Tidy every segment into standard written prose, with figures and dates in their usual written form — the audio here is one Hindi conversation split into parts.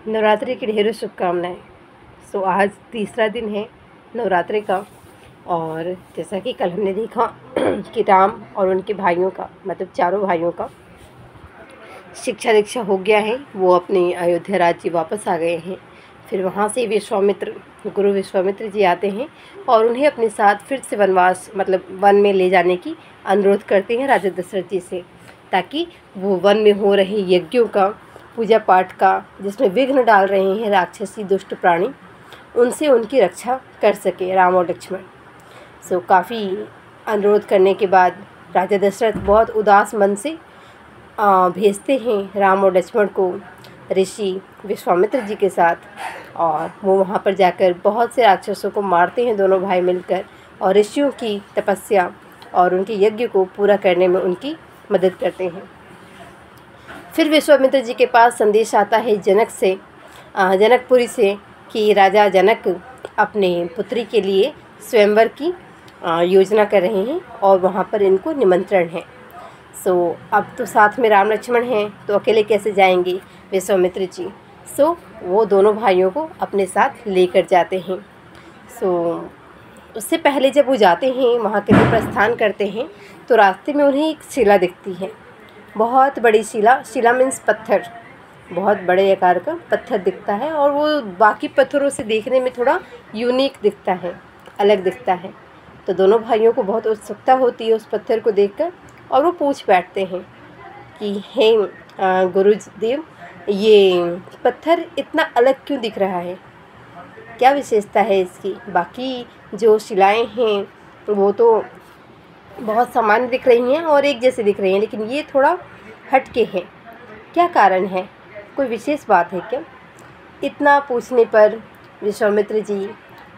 नवरात्रि की ढेरों शुभकामनाएं। आज तीसरा दिन है नवरात्रि का। और जैसा कि कल हमने देखा कि राम और उनके भाइयों का, मतलब चारों भाइयों का शिक्षा दीक्षा हो गया है। वो अपने अयोध्या राज्य वापस आ गए हैं। फिर वहाँ से गुरु विश्वामित्र जी आते हैं और उन्हें अपने साथ फिर से वनवास, मतलब वन में ले जाने की अनुरोध करते हैं राजा दशरथ जी से, ताकि वो वन में हो रहे यज्ञों का, पूजा पाठ का, जिसमें विघ्न डाल रहे हैं राक्षसी दुष्ट प्राणी, उनसे उनकी रक्षा कर सके राम और लक्ष्मण। काफ़ी अनुरोध करने के बाद राजा दशरथ बहुत उदास मन से भेजते हैं राम और लक्ष्मण को ऋषि विश्वामित्र जी के साथ। और वो वहाँ पर जाकर बहुत से राक्षसों को मारते हैं दोनों भाई मिलकर, और ऋषियों की तपस्या और उनके यज्ञ को पूरा करने में उनकी मदद करते हैं। फिर विश्वामित्र जी के पास संदेश आता है जनकपुरी से कि राजा जनक अपने पुत्री के लिए स्वयंवर की योजना कर रहे हैं और वहाँ पर इनको निमंत्रण है। अब तो साथ में राम लक्ष्मण हैं, तो अकेले कैसे जाएंगे विश्वामित्र जी। वो दोनों भाइयों को अपने साथ लेकर जाते हैं। उससे पहले जब वो जाते हैं, वहाँ के लिए प्रस्थान करते हैं, तो रास्ते में उन्हें एक शिला दिखती है, बहुत बड़ी शिला मीन्स पत्थर, बहुत बड़े आकार का पत्थर दिखता है। और वो बाकी पत्थरों से देखने में थोड़ा यूनिक दिखता है, अलग दिखता है। तो दोनों भाइयों को बहुत उत्सुकता होती है उस पत्थर को देखकर, और वो पूछ बैठते हैं कि हे गुरुदेव, ये पत्थर इतना अलग क्यों दिख रहा है, क्या विशेषता है इसकी? बाकी जो शिलाएं हैं वो तो बहुत सामान्य दिख रही हैं और एक जैसे दिख रही हैं, लेकिन ये थोड़ा हटके हैं, क्या कारण है, कोई विशेष बात है क्या? इतना पूछने पर विश्वामित्र जी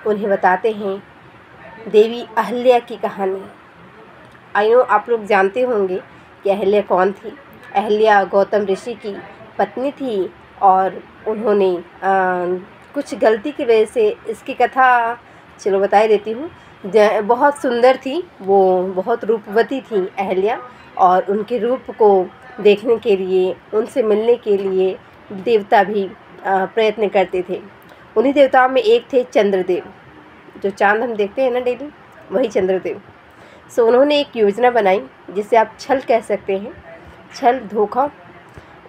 उन्हें बताते हैं देवी अहल्या की कहानी। आप लोग जानते होंगे कि अहल्या कौन थी। अहल्या गौतम ऋषि की पत्नी थी, और उन्होंने कुछ गलती की वजह से, इसकी कथा चलो बता ही देती हूँ। बहुत सुंदर थी वो, बहुत रूपवती थी अहल्या, और उनके रूप को देखने के लिए, उनसे मिलने के लिए देवता भी प्रयत्न करते थे। उन्हीं देवताओं में एक थे चंद्रदेव, जो चांद हम देखते हैं ना डेली, वही चंद्रदेव। उन्होंने एक योजना बनाई जिसे आप छल कह सकते हैं, छल, धोखा।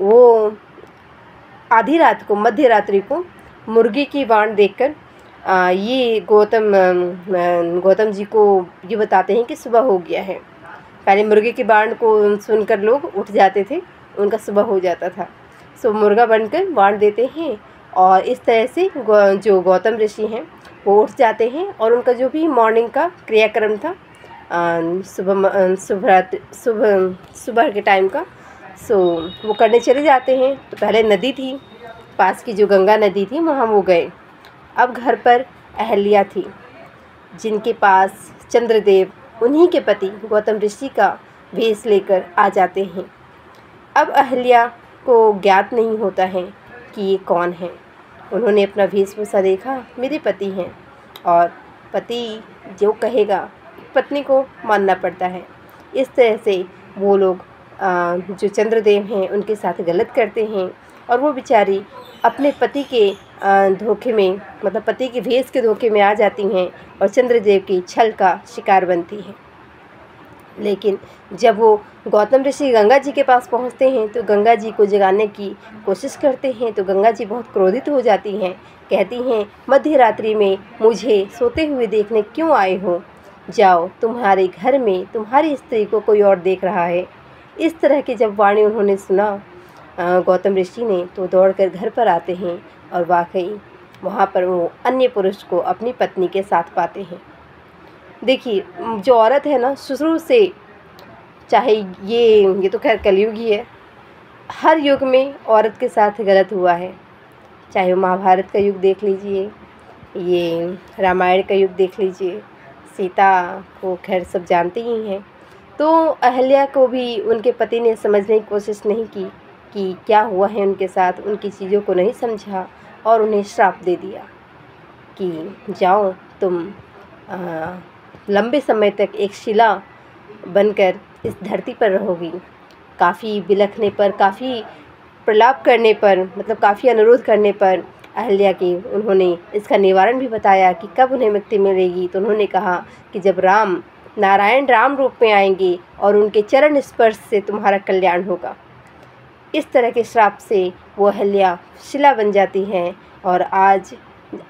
वो आधी रात को, मध्य रात्रि को मुर्गी की बाण देखकर ये गौतम जी को ये बताते हैं कि सुबह हो गया है। पहले मुर्गी की बाण को सुनकर लोग उठ जाते थे, उनका सुबह हो जाता था। मुर्गा बनकर बाण देते हैं, और इस तरह से जो गौतम ऋषि हैं वो उठ जाते हैं, और उनका जो भी मॉर्निंग का क्रियाक्रम था, सुबह के टाइम का, वो करने चले जाते हैं। तो पहले नदी थी, पास की जो गंगा नदी थी, वहाँ वो गए। अब घर पर अहल्या थी, जिनके पास चंद्रदेव, उन्हीं के पति गौतम ऋषि का वेश लेकर आ जाते हैं। अब अहल्या को ज्ञात नहीं होता है कि ये कौन है। उन्होंने अपना वेशभूषा देखा, मेरे पति हैं, और पति जो कहेगा पत्नी को मानना पड़ता है। इस तरह से वो लोग जो चंद्रदेव हैं उनके साथ गलत करते हैं, और वो बेचारी अपने पति के धोखे में, मतलब पति के भेष के धोखे में आ जाती हैं और चंद्रदेव की छल का शिकार बनती हैं। लेकिन जब वो गौतम ऋषि गंगा जी के पास पहुंचते हैं, तो गंगा जी को जगाने की कोशिश करते हैं, तो गंगा जी बहुत क्रोधित हो जाती हैं, कहती हैं मध्य रात्रि में मुझे सोते हुए देखने क्यों आए हो, जाओ, तुम्हारे घर में तुम्हारी स्त्री को कोई और देख रहा है। इस तरह की जब वाणी उन्होंने सुना गौतम ऋषि ने, तो दौड़कर घर पर आते हैं, और वाकई वहाँ पर वो अन्य पुरुष को अपनी पत्नी के साथ पाते हैं। देखिए, जो औरत है ना, शुरू से, चाहे ये तो खैर कलयुग ही है, हर युग में औरत के साथ गलत हुआ है। चाहे वो महाभारत का युग देख लीजिए, ये रामायण का युग देख लीजिए, सीता को खैर सब जानते ही हैं। तो अहल्या को भी उनके पति ने समझने की कोशिश नहीं की कि क्या हुआ है उनके साथ, उनकी चीज़ों को नहीं समझा, और उन्हें श्राप दे दिया कि जाओ, तुम लंबे समय तक एक शिला बनकर इस धरती पर रहोगी। काफ़ी बिलखने पर, काफ़ी प्रलाप करने पर, मतलब काफ़ी अनुरोध करने पर अहल्या के उन्होंने इसका निवारण भी बताया कि कब उन्हें मुक्ति मिलेगी। तो उन्होंने कहा कि जब नारायण राम रूप में आएंगे और उनके चरण स्पर्श से तुम्हारा कल्याण होगा। इस तरह के श्राप से वो अहल्या शिला बन जाती हैं। और आज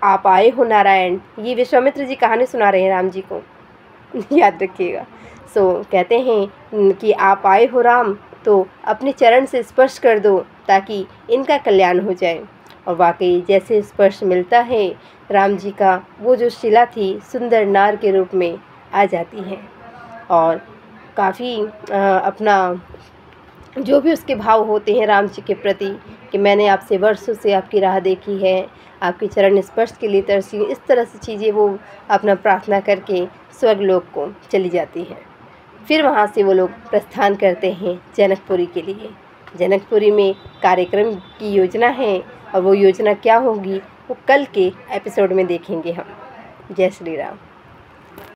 आप आए हो नारायण, ये विश्वामित्र जी कहानी सुना रहे हैं राम जी को, याद रखिएगा। कहते हैं कि आप आए हो राम, तो अपने चरण से स्पर्श कर दो ताकि इनका कल्याण हो जाए। और वाकई जैसे स्पर्श मिलता है राम जी का, वो जो शिला थी सुंदर नार के रूप में आ जाती है। और काफ़ी अपना जो भी उसके भाव होते हैं राम जी के प्रति कि मैंने आपसे वर्षों से आपकी राह देखी है, आपके चरण स्पर्श के लिए तरसी हूँ, इस तरह से चीज़ें वो अपना प्रार्थना करके स्वर्गलोक को चली जाती है। फिर वहाँ से वो लोग प्रस्थान करते हैं जनकपुरी के लिए। जनकपुरी में कार्यक्रम की योजना है और वो योजना क्या होगी वो कल के एपिसोड में देखेंगे हम। जय श्री राम।